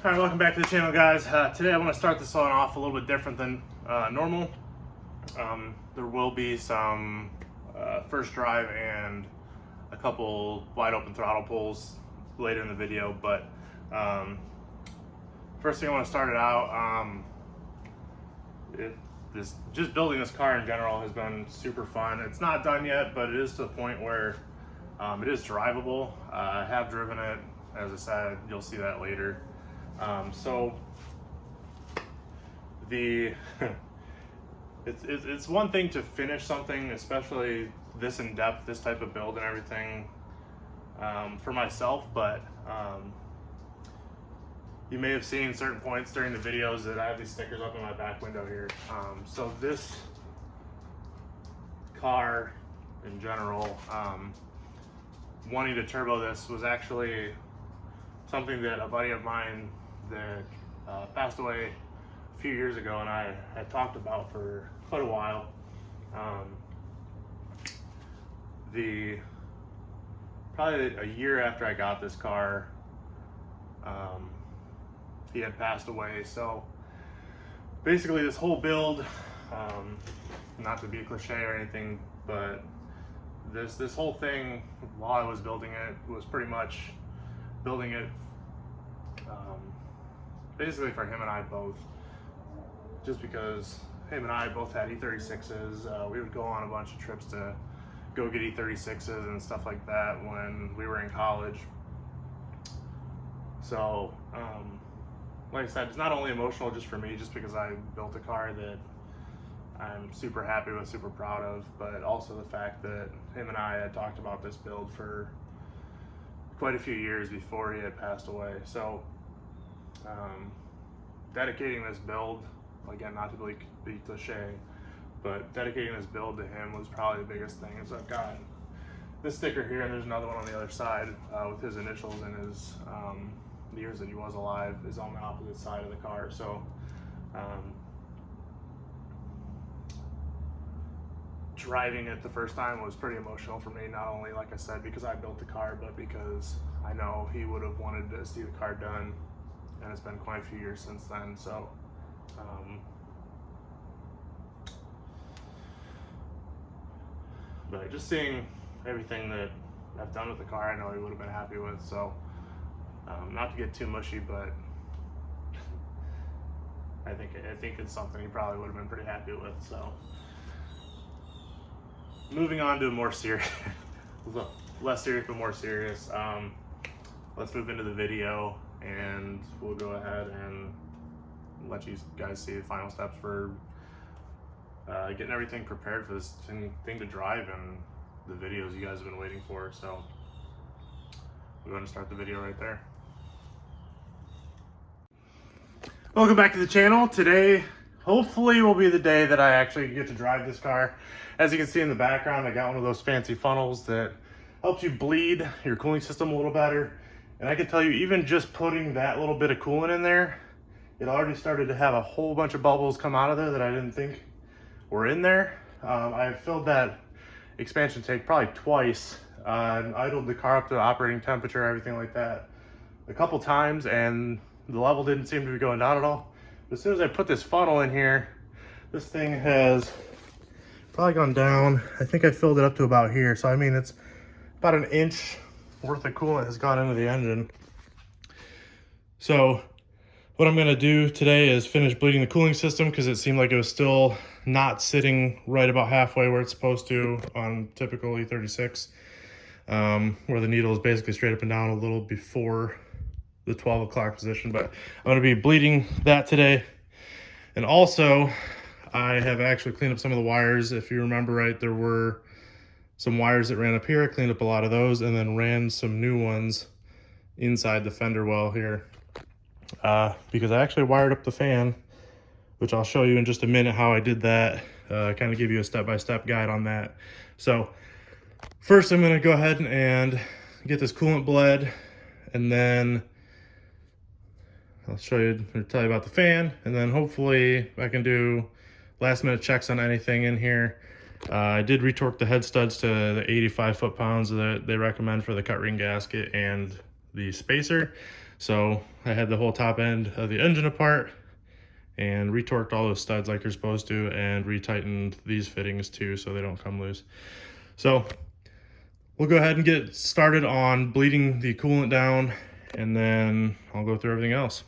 All right, welcome back to the channel, guys. Today I want to start this one off a little bit different than normal. There will be some first drive and a couple wide open throttle pulls later in the video, but first thing I want to start it out, just building this car in general has been super fun. It's not done yet, but it is to the point where it is drivable. I have driven it, as I said, you'll see that later. So it's one thing to finish something, especially this in depth, this type of build and everything, for myself, but you may have seen certain points during the videos that I have these stickers up in my back window here. So this car in general, wanting to turbo this was actually something that a buddy of mine that passed away a few years ago and I had talked about for quite a while. Probably a year after I got this car, he had passed away. So basically this whole build, not to be a cliche or anything, but this whole thing while I was building it was pretty much building it basically for him and I both, just because him and I both had E36s. We would go on a bunch of trips to go get E36s and stuff like that when we were in college. So like I said, it's not only emotional just for me, just because I built a car that I'm super happy with, super proud of, but also the fact that him and I had talked about this build for quite a few years before he had passed away. So dedicating this build, again, not to be cliche, but dedicating this build to him was probably the biggest thing. Is I've got this sticker here, and there's another one on the other side with his initials and his the years that he was alive is on the opposite side of the car. So driving it the first time was pretty emotional for me, not only, like I said, because I built the car, but because I know he would have wanted to see the car done, and it's been quite a few years since then. So but just seeing everything that I've done with the car, I know he would have been happy with. So not to get too mushy, but I think it's something he probably would have been pretty happy with. So moving on to a more serious, less serious but more serious. Let's move into the video, and we'll go ahead and let you guys see the final steps for getting everything prepared for this thing to drive and the videos you guys have been waiting for. So we're going to start the video right there. Welcome back to the channel. Today, hopefully, will be the day that I actually get to drive this car. As you can see in the background, I got one of those fancy funnels that helps you bleed your cooling system a little better. And I can tell you, even just putting that little bit of coolant in there, it already started to have a whole bunch of bubbles come out of there that I didn't think were in there. I've filled that expansion tank probably twice, and idled the car up to operating temperature, everything like that, a couple times, and the level didn't seem to be going down at all. But as soon as I put this funnel in here, this thing has probably gone down. I think I filled it up to about here. So I mean, it's about an inch worth of coolant has gone into the engine. So what I'm gonna do today is finish bleeding the cooling system, because it seemed like it was still not sitting right about halfway where it's supposed to on typical E36, where the needle is basically straight up and down a little before the 12 o'clock position. But I'm gonna be bleeding that today. And also, I have actually cleaned up some of the wires. If you remember right, there were some wires that ran up here. I cleaned up a lot of those and then ran some new ones inside the fender well here, because I actually wired up the fan, which I'll show you in just a minute how I did that, kind of give you a step-by-step guide on that. So first I'm gonna go ahead and get this coolant bled, and then I'll show you or tell you about the fan, and then hopefully I can do last minute checks on anything in here. I did retorque the head studs to the 85 foot-pounds that they recommend for the cut ring gasket and the spacer. So I had the whole top end of the engine apart and retorqued all those studs like you're supposed to, and retightened these fittings too so they don't come loose. So we'll go ahead and get started on bleeding the coolant down, and then I'll go through everything else.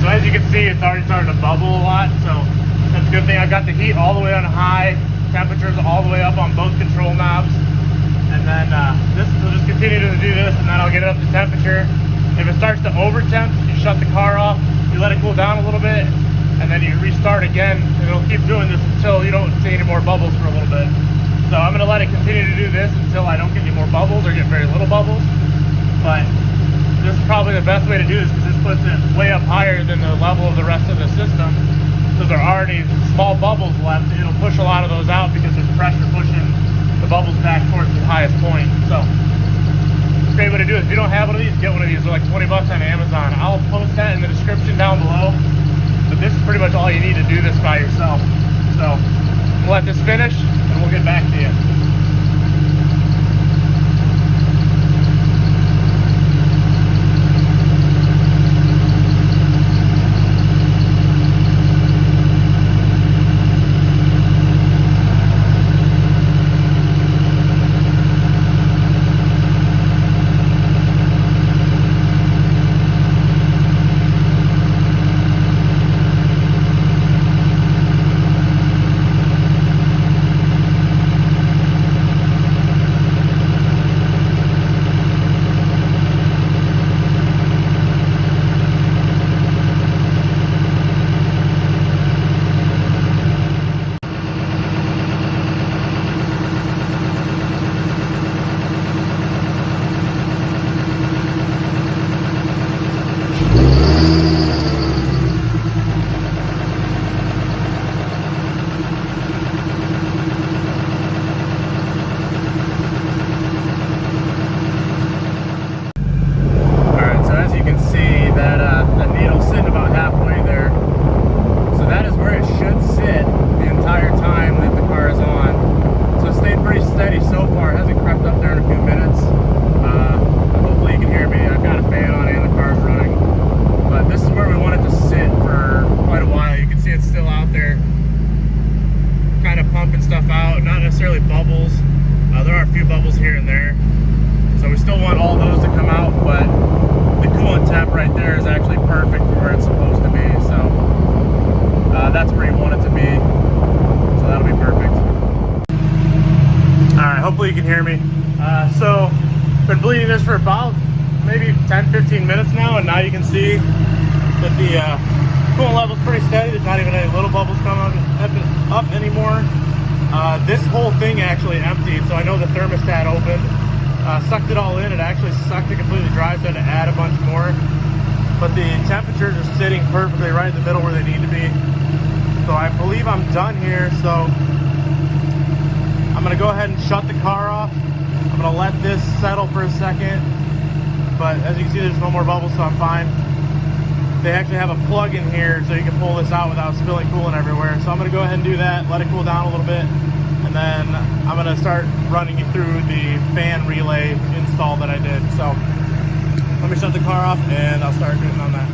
So as you can see, it's already starting to bubble a lot, so that's a good thing. I got the heat all the way on high, temperatures all the way up on both control knobs, and then this will just continue to do this, and then I'll get it up to temperature. If it starts to over temp, you shut the car off, you let it cool down a little bit, and then you restart again, and it'll keep doing this until you don't see any more bubbles for a little bit. So I'm going to let it continue to do this until I don't get any more bubbles or get very little bubbles, but this is probably the best way to do this because this puts it way up higher than the level of the rest of the system. So there are already small bubbles left. It'll push a lot of those out because there's pressure pushing the bubbles back towards the highest point. So a great way to do it. If you don't have one of these, get one of these. They're like 20 bucks on Amazon. I'll post that in the description down below. But this is pretty much all you need to do this by yourself. So we'll let this finish and we'll get back to you. Bubbles. There are a few bubbles here and there, so we still want all those to come out, but the coolant tap right there is actually perfect for where it's supposed to be, so that's where you want it to be, so that'll be perfect. Alright, hopefully you can hear me. So been bleeding this for about maybe 10-15 minutes now, and now you can see that the coolant level's pretty steady. There's not even any little bubbles coming up anymore. This whole thing actually emptied, so I know the thermostat opened, sucked it all in. It actually sucked it completely dry, so I had to add a bunch more. But the temperatures are sitting perfectly right in the middle where they need to be. So I believe I'm done here, so I'm gonna go ahead and shut the car off. I'm gonna let this settle for a second, but as you can see, there's no more bubbles, so I'm fine. They actually have a plug in here so you can pull this out without spilling coolant everywhere. So I'm gonna go ahead and do that, let it cool down a little bit, and then I'm gonna start running you through the fan relay install that I did. So let me shut the car off and I'll start getting on that.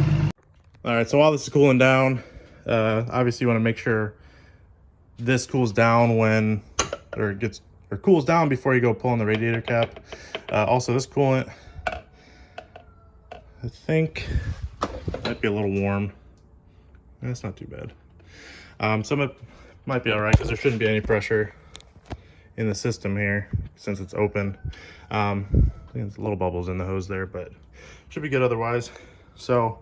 All right, so while this is cooling down, obviously you wanna make sure this cools down when, or cools down before you go pulling the radiator cap. Also, this coolant I think it might be a little warm. That's not too bad. Some of it might be all right because there shouldn't be any pressure in the system here since it's open. I think there's little bubbles in the hose there, but should be good otherwise. So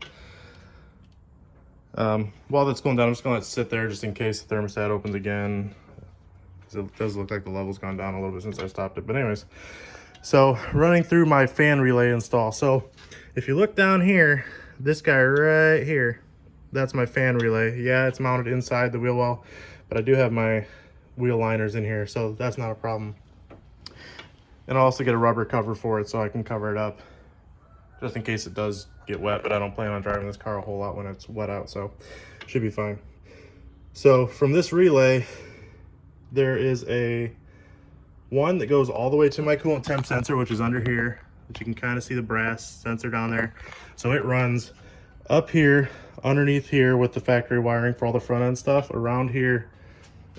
while that's going down, I'm just gonna let it sit there just in case the thermostat opens again. It does look like the level's gone down a little bit since I stopped it, but anyways. So running through my fan relay install. So if you look down here, this guy right here, that's my fan relay. Yeah, it's mounted inside the wheel well, but I do have my wheel liners in here, so that's not a problem. And I'll also get a rubber cover for it so I can cover it up just in case it does get wet, but I don't plan on driving this car a whole lot when it's wet out, so should be fine. So from this relay, there is a one that goes all the way to my coolant temp sensor, which is under here, but you can kind of see the brass sensor down there. So it runs up here, underneath here with the factory wiring for all the front end stuff, around here,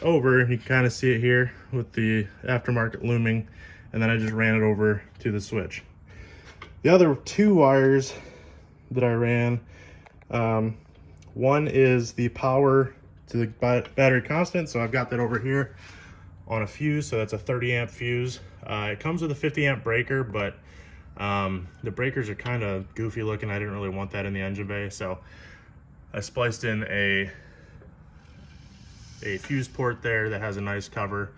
over, you can kind of see it here with the aftermarket looming, and then I just ran it over to the switch. The other two wires that I ran, one is the power to the battery constant, so I've got that over here on a fuse, so that's a 30 amp fuse. It comes with a 50 amp breaker, but the breakers are kind of goofy looking. I didn't really want that in the engine bay, so I spliced in a fuse port there that has a nice cover.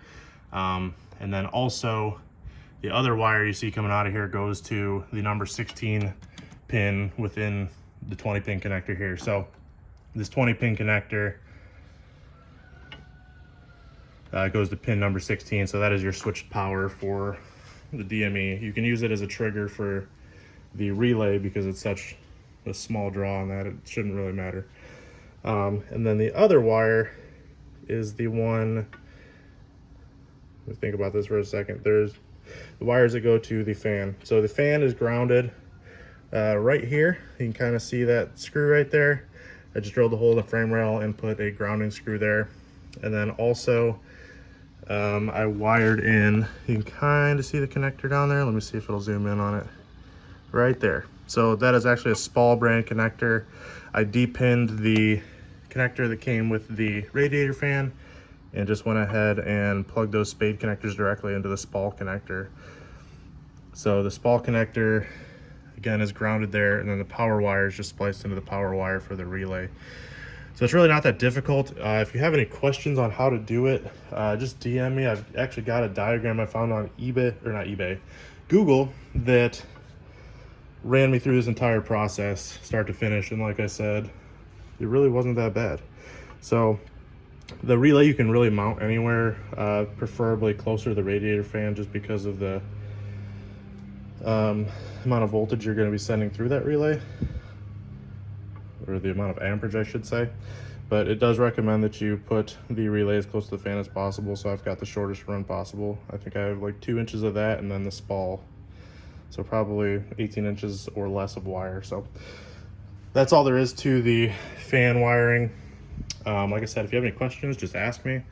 And then also the other wire you see coming out of here goes to the number 16 pin within the 20 pin connector here. So this 20 pin connector goes to pin number 16, so that is your switched power for the DME. You can use it as a trigger for the relay because it's such a small draw on that, it shouldn't really matter. And then the other wire is the one, let me think about this for a second. There's the wires that go to the fan. So the fan is grounded right here. You can kind of see that screw right there. I just drilled a hole in the frame rail and put a grounding screw there. And then also I wired in, you can kind of see the connector down there. Let me see if it'll zoom in on it. Right there. So that is actually a Spall brand connector. I depinned the connector that came with the radiator fan and just went ahead and plugged those spade connectors directly into the Spall connector. So the Spall connector, again, is grounded there, and then the power wire is just spliced into the power wire for the relay. So it's really not that difficult. If you have any questions on how to do it, just DM me. I've actually got a diagram I found on eBay, or not eBay, Google, that ran me through this entire process, start to finish, and like I said, it really wasn't that bad. So the relay you can really mount anywhere, preferably closer to the radiator fan, just because of the amount of voltage you're going to be sending through that relay, or the amount of amperage I should say. But it does recommend that you put the relay as close to the fan as possible, so I've got the shortest run possible. I think I have like 2 inches of that, and then the Spall, so probably 18 inches or less of wire. So that's all there is to the fan wiring. Like I said, if you have any questions, just ask me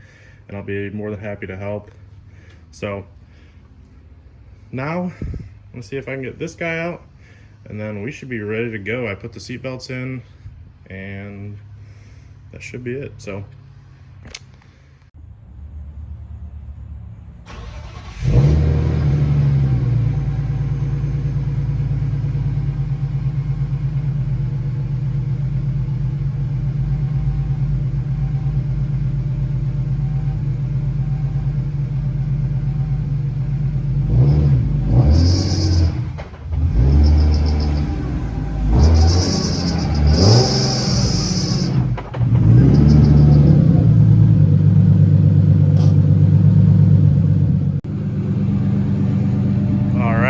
and I'll be more than happy to help. So now let's see if I can get this guy out, and then we should be ready to go. I put the seat belts in and that should be it. So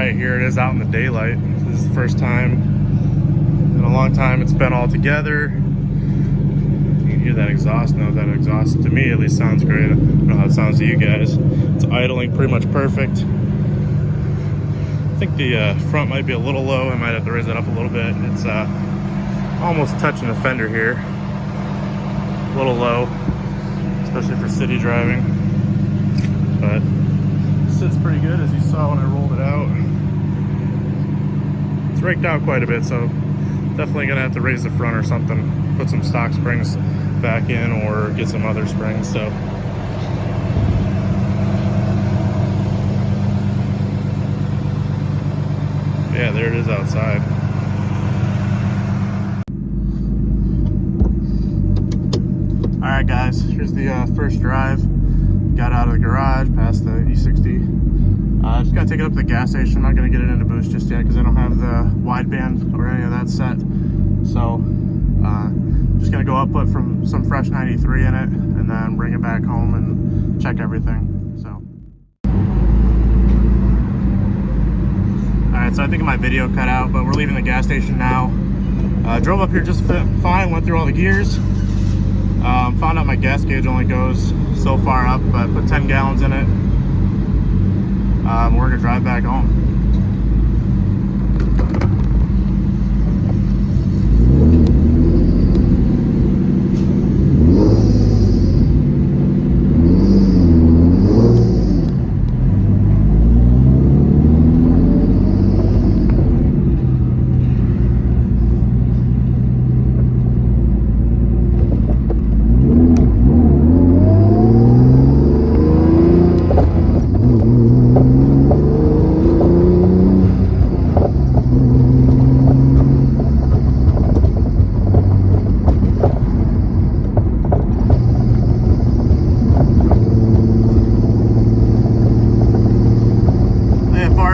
here it is out in the daylight. This is the first time in a long time it's been all together. You can hear that exhaust. Now that exhaust, to me at least, sounds great. I don't know how it sounds to you guys. It's idling pretty much perfect. I think the front might be a little low. I might have to raise it up a little bit. It's almost touching the fender here. A little low, especially for city driving. But it sits pretty good, as you saw when I rolled it out. It's raked out quite a bit, so definitely gonna have to raise the front or something, put some stock springs back in or get some other springs. So yeah, there it is outside. All right, guys, here's the first drive. Got out of the garage, past the E60. Just gotta take it up to the gas station. I'm not gonna get it into boost just yet because I don't have the wideband or any of that set. So just gonna go up, put some fresh 93 in it, and then bring it back home and check everything. So all right, so I think my video cut out, but we're leaving the gas station now. Drove up here just fine, went through all the gears. Found out my gas gauge only goes so far up, but I put 10 gallons in it. We're gonna drive back home.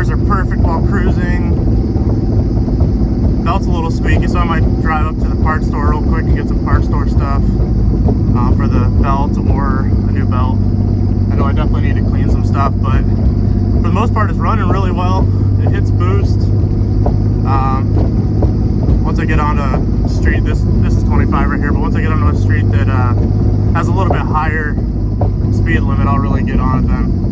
Are perfect while cruising. Belt's a little squeaky, so I might drive up to the parts store real quick and get some parts store stuff for the belt or a new belt. I know I definitely need to clean some stuff, but for the most part it's running really well. It hits boost. Once I get on a street, this is 25 right here, but once I get onto a street that has a little bit higher speed limit, I'll really get on it then.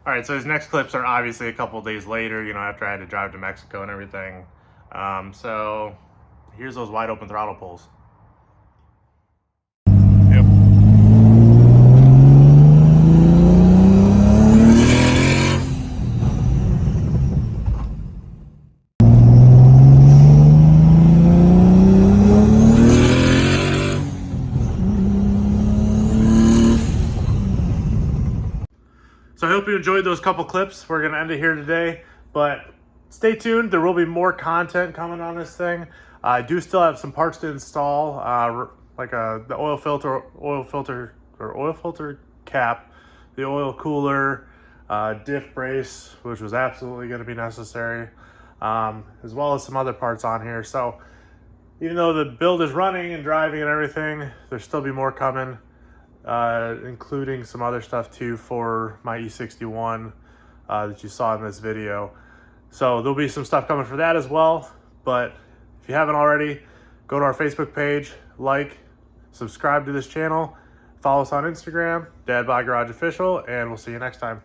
All right, so these next clips are obviously a couple days later, you know, after I had to drive to Mexico and everything. So here's those wide open throttle pulls. Yep. So I hope you enjoyed those couple clips. We're gonna end it here today, but stay tuned. There will be more content coming on this thing. I do still have some parts to install, like the oil filter cap, the oil cooler, diff brace, which was absolutely gonna be necessary, as well as some other parts on here. So even though the build is running and driving and everything, there'll still be more coming. Including some other stuff too for my E61 that you saw in this video. So there'll be some stuff coming for that as well. But if you haven't already, go to our Facebook page, like, subscribe to this channel, follow us on Instagram, Dad Bod Garage Official, and we'll see you next time.